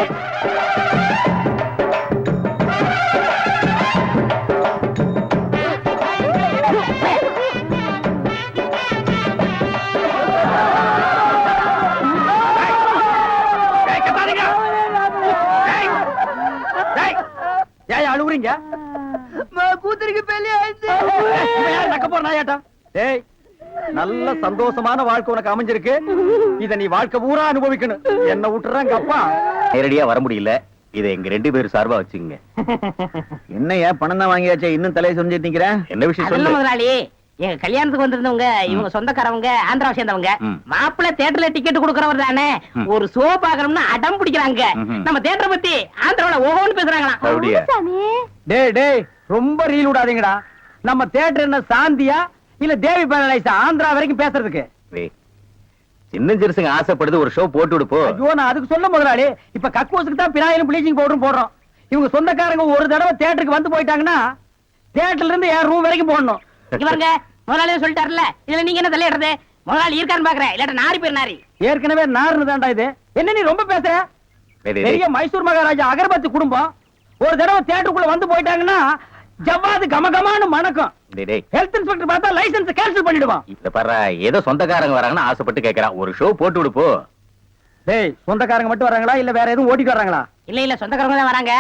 அழுகுறீங்க? கூத்துருக்கு பெரிய நக்க போற நாயாட்டா. டேய், நல்ல சந்தோஷமான வாழ்க்கை உனக்கு அமைஞ்சிருக்கு. இத நீ வாழ்க்கை பூரா அனுபவிக்கணும். என்ன விட்டுறாங்க அப்பா. நேரடியா வர முடியல. இதை எங்க 2 பேரும் சார்பா வச்சுங்க. என்ன பணம் தான் வாங்கியாச்சே, இன்னும் தலையை சொரிஞ்சிட்டு நிக்கிற? என்ன விஷயம் அதெல்லாம் சொல்லு. முதலாளி, எங்க கல்யாணத்துக்கு வந்திருந்தவங்க இவங்க சொந்தக்காரவங்க, ஆந்திராவை சேர்ந்தவங்க. மாப்பிள்ளை தியேட்டர்ல டிக்கெட் கொடுக்கறவர் தானே, ஒரு ஷோ பாக்கணும்னு அடம் பிடிக்கிறாங்க. நம்ம தியேட்டரை பத்தி ஆந்திராவுல ஓஹோன்னு பேசுறாங்களாம். அப்படியா? சாமி, டேய் டேய், ரொம்ப ரீல் விடாதீங்கடா. நம்ம தியேட்டர் என்ன சாந்தியா இல்ல தேவி பேரலைஸா ஆந்திரா வரைக்கும் பேசுறதுக்கு? சின்ன சிறுசுங்க ஆசைப்படுது, ஒரு ஷோ போட்டு விடுப்போ. ஐயோ, நான் அதுக்கு சொல்ல முதலாளி. இப்ப கக்கூசுக்கு தான் பினாயிலும் ப்ளீச்சிங் பவுடரும் போடுறோம். இவங்க சொந்தக்காரங்க ஒரு தடவை தியேட்டருக்கு வந்து போயிட்டாங்கன்னா தியேட்டர்ல இருந்து என் ரூம் வரைக்கும் போடணும். இவங்க முதலாளியே சொல்லிட்டாருல, இதுல நீங்க என்ன தலையிடுறது? முதலாளி இருக்கான்னு பாக்குறேன், இல்லாட்ட நாரி பேர் நாரி. ஏற்கனவே நார்னு தான்டா இது. என்ன நீ ரொம்ப பேசுற? பெரிய மைசூர் மகாராஜா அகர்பத்தி குடும்பம் ஒரு தடவை தியேட்டருக்குள்ள வந்து போயிட்டாங்கன்னா ஜவ்வாது கமகமான்னு மணக்கும். ஹெல்த் இன்ஸ்பெக்டர் பார்த்தா லைசென்ஸ் கேன்சல் பண்ணிடுவான். இத பாரு, ஏதோ சொந்தக்காரங்க வராங்கன்னு ஆசைப்பட்டு கேக்குறான். ஒரு ஷோ போட்டு விடுப்போ. டேய், சொந்தக்காரங்க மட்டும் வராங்களா இல்ல வேற எதுவும் ஓட்டிட்டு வராங்களா? இல்ல சொந்தக்காரங்க தான் வராங்க.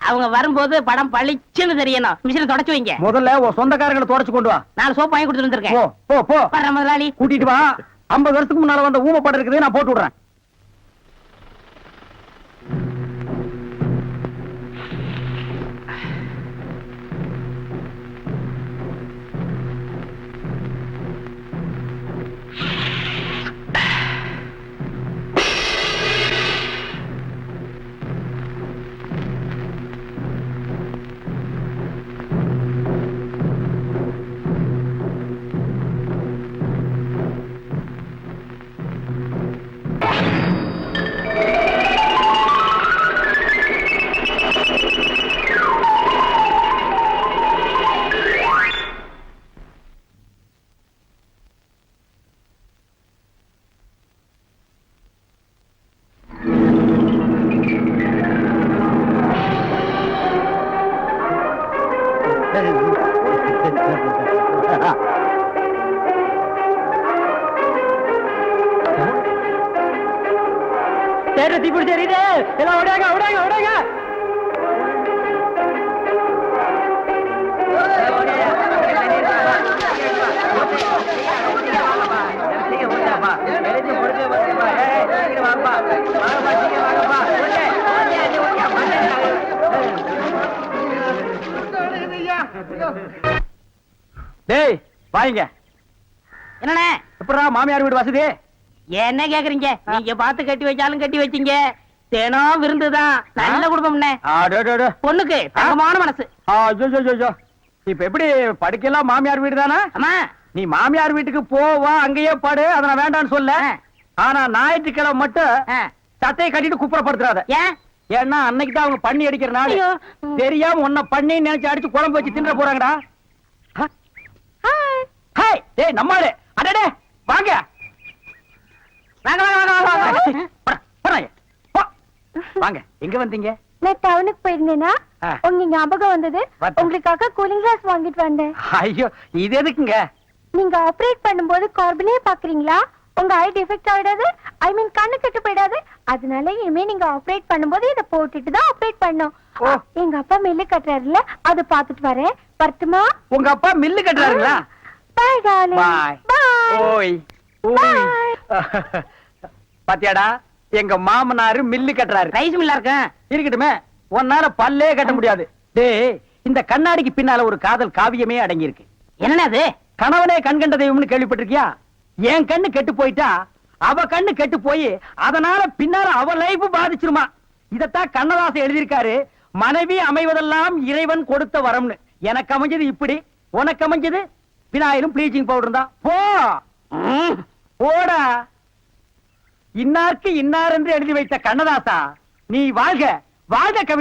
அவங்க வரும்போது படம் பளிச்சுன்னு தெரியணும். மிஷினை தொடச்சு வைங்க. முதல்ல உன் சொந்தக்காரங்களை தொடச்சு கொண்டு வா. 4 சோப்பு வாங்கி கொடுத்துட்டு வந்திருக்கேன். போ போ போ. வர்றேன் முதலாளி. கூட்டிட்டு வா. 50 வருஷத்துக்கு முன்னால வந்த ஊம படம் இருக்குது, நான் போட்டு விடுறேன். தீப்பிடி தெரியுது. எல்லாம் ஓடாங்க ஓடாங்க ஓடாங்க. டேய் வாங்க. என்னண்ணே? எப்படா மாமியார் வீடு வசதி? என்ன கேக்குறீங்க? நீங்க பார்த்து கட்டி வச்சாலும் கட்டி வச்சீங்க. தினம் விருந்துதான். நல்ல குடும்பம்ண்ணே. பொண்ணுக்கு தங்கமான மனசு. இப்ப எப்படி படுக்கலாம்? மாமியார் வீடு தானே? ஆமா. நீ மாமியார் வீட்டுக்கு போவா, அங்கேயே பாடு, அத நான் வேண்டான்னு சொல்ல. ஆனா ஞாயிற்றுக்கிழமை மட்டும் சட்டையை கட்டிட்டு குப்புறப்படுத்துறாத. ஏன்? ஏன்னா அன்னைக்கு தான் அவங்க பண்ணி அடிக்கிற நாள். ஐயோ. தெரியாம உன்னை பண்ணி நினைச்சு அடிச்சு குழம்பு வச்சு தின்ற போறாங்கடா. ஹாய் டேய் நம்மாளே. அடடே வாங்க வாங்க வாங்க வாங்க வாங்க. போறாங்க. வாங்க. எங்க வந்தீங்க? நான் டவுனுக்கு போயிருந்தேனா ஆ. உங்க ஞாபகம் வந்தது. வந்து. உங்களுக்காக கூலிங் கிளாஸ் வாங்கிட்டு வந்தேன். ஐயோ இது எதுக்குங்க? நீங்க ஆபரேட் பண்ணும்போது கார்பனே பாக்குறீங்களா? உங்க ஐ டிஃபெக்ட் ஆயிடாது. ஐ மீன் கண்ணு கெட்டு போயிடாது. அதனால இனிமே நீங்க ஆபரேட் பண்ணும்போது இத போட்டுட்டு தான் ஆபரேட் பண்ணணும். ஓ. எங்க அப்பா மில்லு கட்டுறாருல, அத பாத்துட்டு வரேன். பர்த்துமா? உங்க அப்பா மில்லு கட்டுறாருங்களா? Bye darling. Bye. பை. ஓய் ஓய். பாத்தியாடா, எங்க மாமனாரு மில்லு கட்டுறாரு. ரைஸ் மில்லா இருக்கேன். இருக்கட்டுமே, உன்னால பல்லே கட்ட முடியாது. டேய், இந்த கண்ணாடிக்கு பின்னால ஒரு காதல் காவியமே அடங்கி இருக்கு. என்னண்ணே அது? கணவனே கண்கண்ட தெய்வம்னு கேள்விப்பட்டிருக்கியா? என் கண்ணு கெட்டு போயிட்டா அவ கண்ணு கெட்டு போய் அதனால பின்னால அவ லைஃப் பாதிச்சிருமா. இதத்தான் கண்ணதாசன் எழுதியிருக்காரு. மனைவி அமைவதெல்லாம் இறைவன் கொடுத்த வரம்னு. எனக்கு அமைஞ்சது இப்படி, உனக்கு அமைஞ்சது விநாயகரும் ப்ளீச்சிங் பவுடர் தான். போ போடா. இன்னாருக்கு இன்னார் என்று எழுதி வைத்த கண்ணதாசா, நீ வாழ்க வாழ்க கவி.